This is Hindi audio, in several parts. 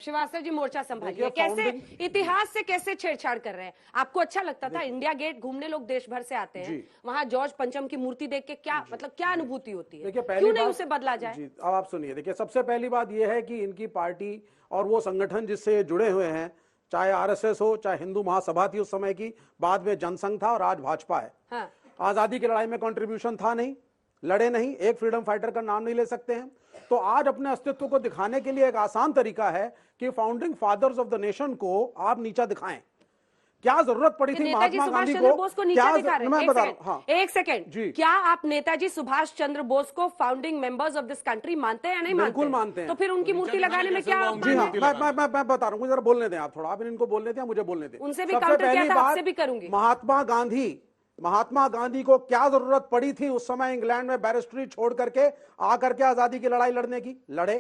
श्रीवास्तव जी मोर्चा संभालिए। कैसे इतिहास से कैसे छेड़छाड़ कर रहे हैं? आपको अच्छा लगता था? इंडिया गेट घूमने लोग देश भर से आते हैं, वहां जॉर्ज पंचम की मूर्ति देख के क्या मतलब क्या अनुभूति होती है? देखिए क्यों नहीं उसे बदला जाए? जी, अब आप सुनिए। देखिए, सबसे पहली बात यह है कि इनकी पार्टी और वो संगठन जिससे जुड़े हुए हैं, चाहे आरएसएस हो, चाहे हिंदू महासभा थी उस समय की, बाद में जनसंघ था और आज भाजपा है। हाँ। आजादी की लड़ाई में कंट्रीब्यूशन था नहीं, लड़े नहीं, एक फ्रीडम फाइटर का नाम नहीं ले सकते हैं। तो आज अपने अस्तित्व को दिखाने के लिए एक आसान तरीका है कि founding fathers of the nation को आप नीचा दिखाएं। क्या जरूरत पड़ी थी महात्मा गांधी को नीचा दिखा रहे हैं? मैं बता रहा हूं। हाँ, एक सेकंड, क्या आप नेताजी सुभाष चंद्र बोस को founding members of this country मानते हैं या नहीं? बिल्कुल मानते हैं। तो फिर उनकी मूर्ति लगाने में क्या? जी हाँ, मैं बता रहा हूँ, जरा बोलने दें आप थोड़ा। आप इनको बोलने दें, मुझे बोलने दें। उनसे भी काउंटर किया था, आपसे भी करूंगी। महात्मा गांधी को क्या जरूरत पड़ी थी उस समय इंग्लैंड में बैरिस्ट्री छोड़ करके आकर के आजादी की लड़ाई लड़ने की? लड़े।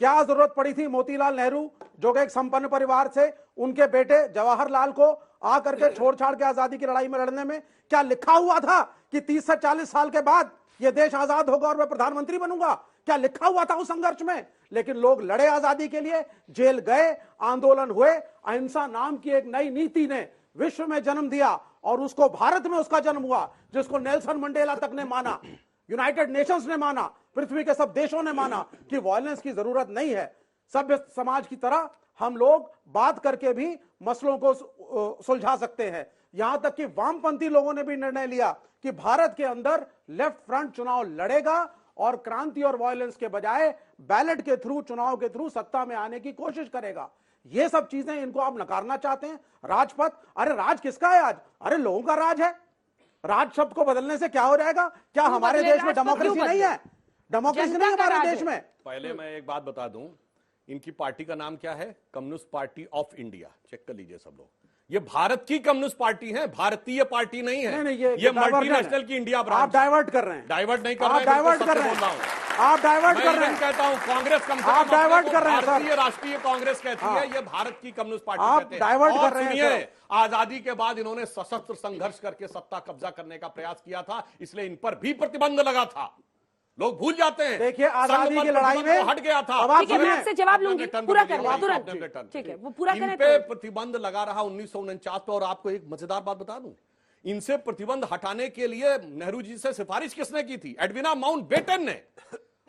क्या जरूरत पड़ी थी मोतीलाल नेहरू जो कि एक संपन्न परिवार से, उनके बेटे जवाहरलाल को आकर के छोड़ छाड़ के आजादी की लड़ाई में लड़ने में? क्या लिखा हुआ था कि 30 से 40 साल के बाद यह देश आजाद होगा और मैं प्रधानमंत्री बनूंगा? क्या लिखा हुआ था उस संघर्ष में? लेकिन लोग लड़े आजादी के लिए, जेल गए, आंदोलन हुए, अहिंसा नाम की एक नई नीति ने विश्व में जन्म दिया और उसको भारत में उसका जन्म हुआ, जिसको नेल्सन मंडेला तक ने माना, यूनाइटेड नेशंस ने माना, पृथ्वी के सब देशों ने माना कि वायलेंस की जरूरत नहीं है। सभ्य समाज की तरह हम लोग बात करके भी मसलों को सुलझा सकते हैं। यहां तक कि वामपंथी लोगों ने भी निर्णय लिया कि भारत के अंदर लेफ्ट फ्रंट चुनाव लड़ेगा और क्रांति और वायलेंस के बजाय बैलेट के थ्रू, चुनाव के थ्रू सत्ता में आने की कोशिश करेगा। ये सब चीजें इनको आप नकारना चाहते हैं। राजपथ, अरे राज किसका है आज? अरे लोगों का राज है। राज शब्द को बदलने से क्या हो जाएगा? क्या हमारे देश में डेमोक्रेसी नहीं है? डेमोक्रेसी नहीं है हमारे देश में। पहले मैं एक बात बता दूं, इनकी पार्टी का नाम क्या है? Communist party of India. Check कर लीजिए सब लोग, ये भारत की कम्युनिस्ट पार्टी है, भारतीय पार्टी नहीं है। नहीं, ये मल्टीनेशनल की इंडिया ब्रांच। आप डाइवर्ट कर रहे हैं। डाइवर्ट नहीं कर रहे हैं, डाइवर्ट कर रहे हैं। आप डाइवर्ट कर रहे हैं। कहता हूं कांग्रेस कम से कम आप डाइवर्ट कर रहे हैं। भारतीय राष्ट्रीय कांग्रेस कहती है, ये भारत की कम्युनिस्ट पार्टी कहते हैं। आप डाइवर्ट कर रहे हैं। आजादी के बाद इन्होंने सशस्त्र संघर्ष करके सत्ता कब्जा करने का प्रयास किया था, इसलिए इन पर भी प्रतिबंध लगा था। लोग भूल जाते हैं। देखिए, आजादी की लड़ाई में हट गया था। मैं आपसे जवाब लूंगी, पूरा कर लें तुरंत। ठीक है, वो पूरा करें। इन पे प्रतिबंध लगा रहा 1949 पे। और आपको एक मजेदार बात बता दूं, इनसे प्रतिबंध हटाने के लिए नेहरू जी से सिफारिश किसने की थी? एडविना माउंटबेटन ने।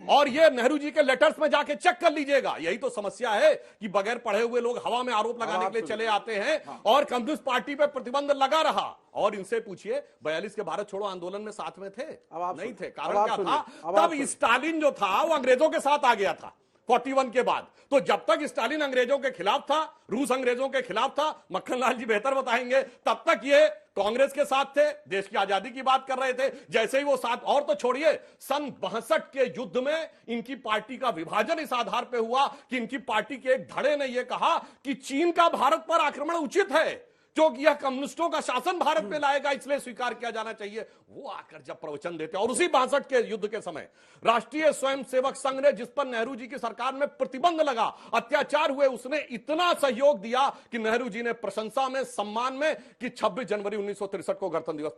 और ये नेहरू जी के लेटर्स में जाके चेक कर लीजिएगा। यही तो समस्या है कि बगैर पढ़े हुए लोग हवा में आरोप लगाने के लिए चले आते हैं और कम्युनिस्ट पार्टी पे प्रतिबंध लगा रहा। और इनसे पूछिए, 42 के भारत छोड़ो आंदोलन में साथ में थे? नहीं थे। कारण क्या था? तब स्टालिन जो था वो अंग्रेजों के साथ आ गया था 41 के बाद। तो जब तक स्टालिन अंग्रेजों के खिलाफ था, रूस अंग्रेजों के खिलाफ था, मक्खनलाल जी बेहतर बताएंगे, तब तक ये कांग्रेस के साथ थे, देश की आजादी की बात कर रहे थे। जैसे ही वो साथ, और तो छोड़िए, सन 62 के युद्ध में इनकी पार्टी का विभाजन इस आधार पर हुआ कि इनकी पार्टी के एक धड़े ने यह कहा कि चीन का भारत पर आक्रमण उचित है, क्योंकि यह कम्युनिस्टों का शासन भारत में लाएगा, इसलिए स्वीकार किया जाना चाहिए। वो आकर जब प्रवचन देते, और उसी 62 के युद्ध के समय राष्ट्रीय स्वयंसेवक संघ ने, जिस पर नेहरू जी की सरकार में प्रतिबंध लगा, अत्याचार हुए, उसने इतना सहयोग दिया कि नेहरू जी ने प्रशंसा में, सम्मान में, कि 26 जनवरी 1963 को गणतंत्र दिवस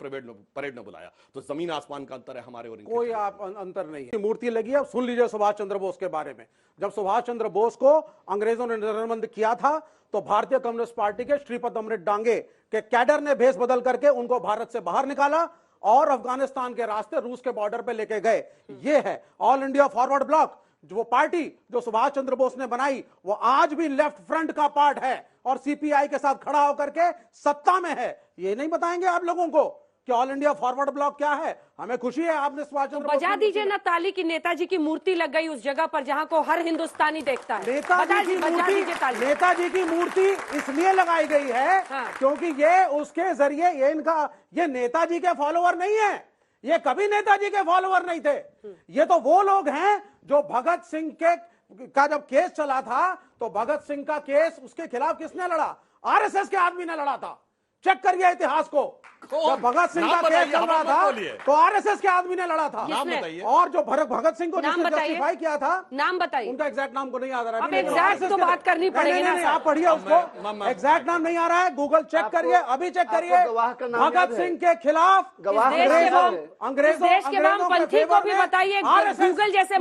परेड में बुलाया। तो जमीन आसमान का अंतर है हमारे और इनके। कोई आप अंतर नहीं है। मूर्ति लगी है। सुन लीजिए सुभाष चंद्र बोस के बारे में। जब सुभाष चंद्र बोस को अंग्रेजों ने नजरबंद किया था तो भारतीय कम्युनिस्ट पार्टी के श्रीपद अमृत डांगे के कैडर ने भेष बदल करके उनको भारत से बाहर निकाला और अफगानिस्तान के रास्ते रूस के बॉर्डर पे लेके गए। ये है ऑल इंडिया फॉरवर्ड ब्लॉक। जो पार्टी जो सुभाष चंद्र बोस ने बनाई, वो आज भी लेफ्ट फ्रंट का पार्ट है और सीपीआई के साथ खड़ा होकर के सत्ता में है। ये नहीं बताएंगे आप लोगों को कि ऑल इंडिया फॉरवर्ड ब्लॉक क्या है? हमें खुशी है आपने सुभाष चंद्र बोस। बजा दीजिए ना ताली की नेताजी की मूर्ति लग गई उस जगह पर जहां को हर हिंदुस्तानी देखता है। नेताजी की मूर्ति इसलिए लगाई गई है क्योंकि ये उसके जरिए, ये नेताजी के फॉलोअर नहीं है। ये कभी नेताजी के फॉलोअर नहीं थे। ये तो वो लोग हैं जो भगत सिंह का जब केस चला था तो भगत सिंह का केस, उसके खिलाफ किसने लड़ा? आरएसएस के आदमी ने लड़ा था। चेक करिए इतिहास को। जब भगत सिंह का केस चल रहा था तो आरएसएस के आदमी ने लड़ा था। नाम बताइए। और जो भगत सिंह को जस्टिफाई किया था, नाम बताइए। उनका एग्जैक्ट नाम को नहीं याद आ रहा है। अब एग्जैक्ट तो बात करनी पड़ेगी ना। आप पढ़िए उसको, एग्जैक्ट नाम नहीं आ रहा है, गूगल चेक करिए, अभी चेक करिए। भगत सिंह के खिलाफ अंग्रेजों के वामपंथी को भी बताइए, गूगल जैसे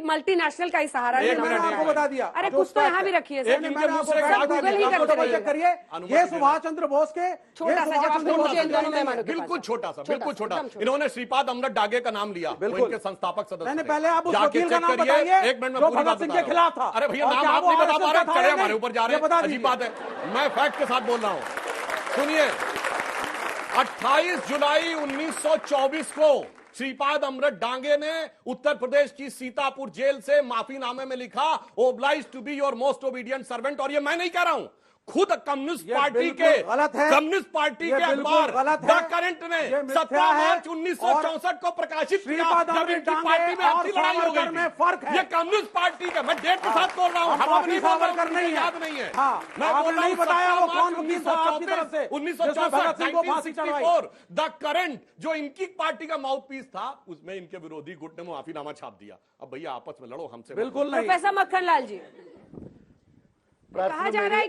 मल्टीनेशनल का ही सहारा मैंने आपको बता दिया। अरे कुछ तो यहाँ भी रखिए, गूगल ही करते करिए। ये सुभाष चंद्र बोस के छोटा सा जवाब दो मुझे इन दोनों मेहमानों के बिल्कुल छोटा सा, बिल्कुल छोटा। इन्होंने श्रीपाद अमृत डागे का नाम लिया, बिल्कुल इनके संस्थापक सदस्य। मैंने पहले आप उस जाके वकील का चेक नाम करिए, बताइए एक मिनट में जो पूरी बात भगत सिंह बता के रहा हूं। खिलाफ था। अरे भैया और नाम क्या आप वो नहीं बता RSS पा रहे, का चढ़े था हमारे नहीं? ऊपर जा ये रहे बता हैं, अजीब दीजिए। बात है। मैं फैक्ट के साथ बोल रहा हूं। सुनिए, 28 जुलाई 1924 को श्रीपाद अमृत डांगे ने उत्तर प्रदेश की सीतापुर जेल से माफीनामे में लिखा, obliged to be your most obedient servant. और ये मैं नहीं कह रहा हूं, खुद कम्युनिस्ट पार्टी के कम्युनिस्ट पार्टी के अखबार द करंट ने 17 मार्च 1964 को प्रकाशित किया, जब इनकी पार्टी में अच्छी लड़ाई हो गई थी। ये कम्युनिस्ट पार्टी का, मैं डेट के साथ बोल रहा हूँ, हवा में नहीं बोल रहा हूँ, मुझे याद नहीं है। मैं बोल रहा हूँ बताया वो कौन वकील था आपकी तरफ से 1964 द करंट जो इनकी पार्टी का माउथ पीस था, उसमें इनके विरोधी गुट ने माफीनामा छाप दिया। अब भैया आपस में लड़ो, हमसे बिल्कुल नहीं। प्रोफेसर मक्खनलाल जी, कहा जा रहा है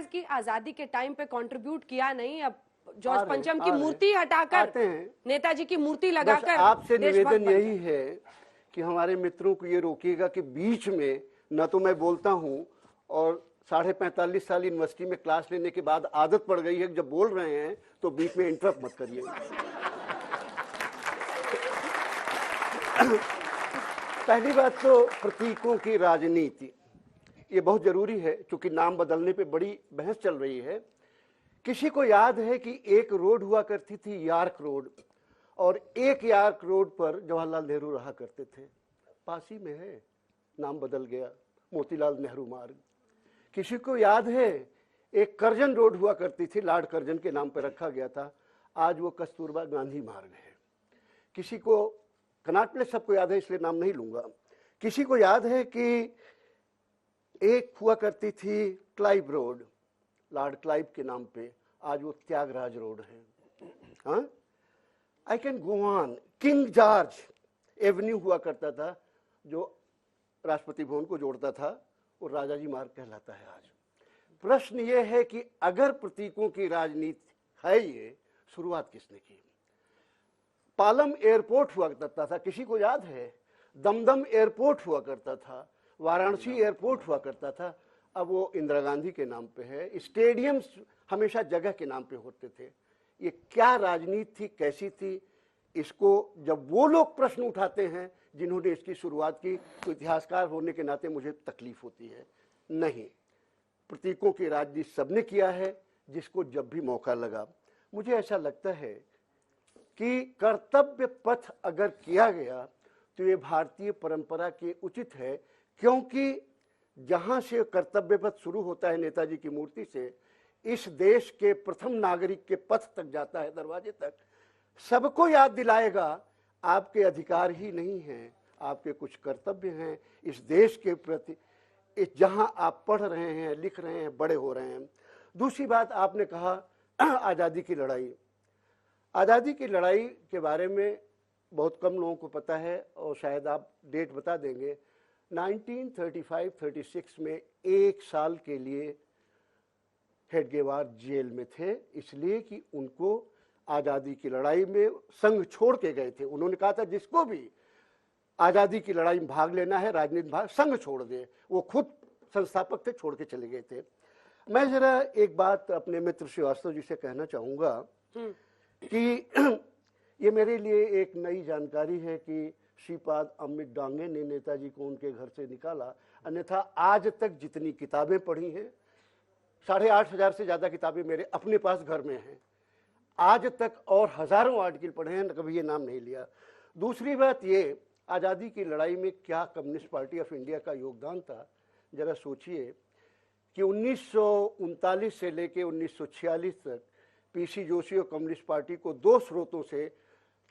कि आजादी के टाइम पे कंट्रीब्यूट किया नहीं, अब जॉर्ज पंचम की मूर्ति हटाकर नेताजी की मूर्ति लगाकर आपसे निवेदन यही है कि हमारे मित्रों को ये रोकिएगा कि बीच में न तो मैं बोलता हूं और 45.5 साल यूनिवर्सिटी में क्लास लेने के बाद आदत पड़ गई है कि जब बोल रहे हैं तो बीच में इंटरप्ट मत करिए। पहली बात तो प्रतीकों की राजनीति, ये बहुत जरूरी है क्योंकि नाम बदलने पे बड़ी बहस चल रही है। किसी को याद है कि एक रोड हुआ करती थी यार्क रोड, और एक यार्क रोड पर जवाहरलाल नेहरू रहा करते थे, पास ही में है, नाम बदल गया, मोतीलाल नेहरू मार्ग। किसी को याद है एक करजन रोड हुआ करती थी, लॉर्ड करजन के नाम पर रखा गया था, आज वो कस्तूरबा गांधी मार्ग है। किसी को कनॉट प्लेस सबको याद है, इसलिए नाम नहीं लूंगा। किसी को याद है कि एक हुआ करती थी क्लाइव रोड, लॉर्ड क्लाइव के नाम पे, आज वो त्यागराज रोड है। हाँ, I can go on. King George Avenue हुआ करता था जो राष्ट्रपति भवन को जोड़ता था, वो राजाजी मार्ग कहलाता है आज। प्रश्न ये है कि अगर प्रतीकों की राजनीति है, ये शुरुआत किसने की? पालम एयरपोर्ट हुआ करता था, किसी को याद है? दमदम एयरपोर्ट हुआ करता था, वाराणसी एयरपोर्ट हुआ करता था, अब वो इंदिरा गांधी के नाम पे है। स्टेडियम्स हमेशा जगह के नाम पे होते थे। ये क्या राजनीति थी, कैसी थी? इसको जब वो लोग प्रश्न उठाते हैं जिन्होंने इसकी शुरुआत की, तो इतिहासकार होने के नाते मुझे तकलीफ होती है। नहीं, प्रतीकों की राजनीति सबने किया है, जिसको जब भी मौका लगा। मुझे ऐसा लगता है कि कर्तव्य पथ अगर किया गया तो ये भारतीय परंपरा के उचित है, क्योंकि जहां से कर्तव्य पथ शुरू होता है नेताजी की मूर्ति से, इस देश के प्रथम नागरिक के पथ तक जाता है, दरवाजे तक। सबको याद दिलाएगा आपके अधिकार ही नहीं हैं, आपके कुछ कर्तव्य हैं इस देश के प्रति, जहां आप पढ़ रहे हैं, लिख रहे हैं, बड़े हो रहे हैं। दूसरी बात आपने कहा आज़ादी की लड़ाई। आज़ादी की लड़ाई के बारे में बहुत कम लोगों को पता है, और शायद आप डेट बता देंगे। 1935-36 में 1 साल के लिए हेडगेवार जेल में थे, इसलिए कि उनको आज़ादी की लड़ाई में संघ छोड़ के गए थे। उन्होंने कहा था जिसको भी आज़ादी की लड़ाई में भाग लेना है, राजनीतिक भाग, संघ छोड़ दे। वो खुद संस्थापक थे, छोड़ के चले गए थे। मैं जरा एक बात अपने मित्र श्रीवास्तव जी से कहना चाहूँगा कि ये मेरे लिए एक नई जानकारी है कि श्रीपाद अमृत डांगे ने नेताजी को उनके घर से निकाला। अन्यथा आज तक जितनी किताबें पढ़ी हैं, 8,500 से ज़्यादा किताबें मेरे अपने पास घर में हैं, आज तक और हज़ारों आर्टिकल पढ़े हैं, कभी ये नाम नहीं लिया। दूसरी बात ये, आज़ादी की लड़ाई में क्या कम्युनिस्ट पार्टी ऑफ इंडिया का योगदान था, ज़रा सोचिए कि 1939 से लेकर 1946 तक पीसी जोशी और कम्युनिस्ट पार्टी को 2 स्रोतों से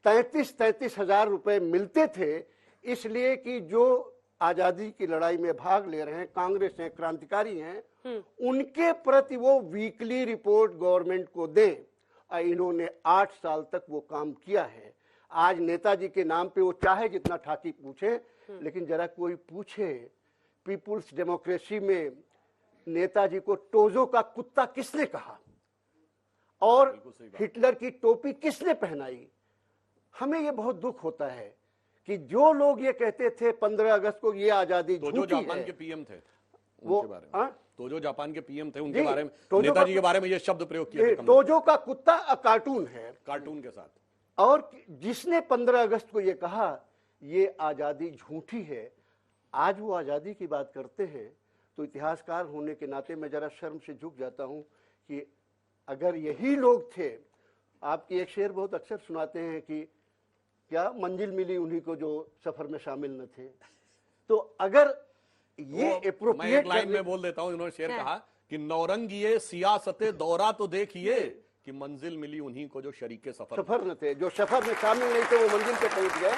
33,000 रुपए मिलते थे, इसलिए कि जो आजादी की लड़ाई में भाग ले रहे हैं, कांग्रेस हैं, क्रांतिकारी हैं, उनके प्रति वो वीकली रिपोर्ट गवर्नमेंट को दें। इन्होंने 8 साल तक वो काम किया है। आज नेताजी के नाम पे वो चाहे जितना ठाकी पूछे, लेकिन जरा कोई पूछे पीपुल्स डेमोक्रेसी में नेताजी को टोजो का कुत्ता किसने कहा और हिटलर की टोपी किसने पहनाई? हमें ये बहुत दुख होता है कि जो लोग ये कहते थे 15 अगस्त को ये आजादी तो जो झूठी जापान है, के पीएम थे वो उनके बारे में, तो जो जापान के पीएम थे उनके जी, बारे में, टोजो नेताजी का- के बारे में ये शब्द प्रयोग किए थे कमल, टोजो का कुत्ता कार्टून है। कार्टून के साथ। और जिसने 15 अगस्त को ये कहा ये आजादी झूठी है, आज वो आजादी की बात करते हैं तो इतिहासकार होने के नाते मैं जरा शर्म से झुक जाता हूं कि अगर यही लोग थे, आपकी एक शेर बहुत अक्सर सुनाते हैं कि क्या मंजिल मिली उन्हीं को जो सफर में शामिल न थे। तो अगर ये मैं एक एप्रोप्रिएट लाइन में बोल देता हूं, इन्होंने शेर कहा कि नौरंगिए सियासते दौरा तो देखिए कि मंजिल मिली उन्हीं को जो शरीके सफर सफर न थे, जो सफर में शामिल नहीं थे वो मंजिल पे पहुंच गए।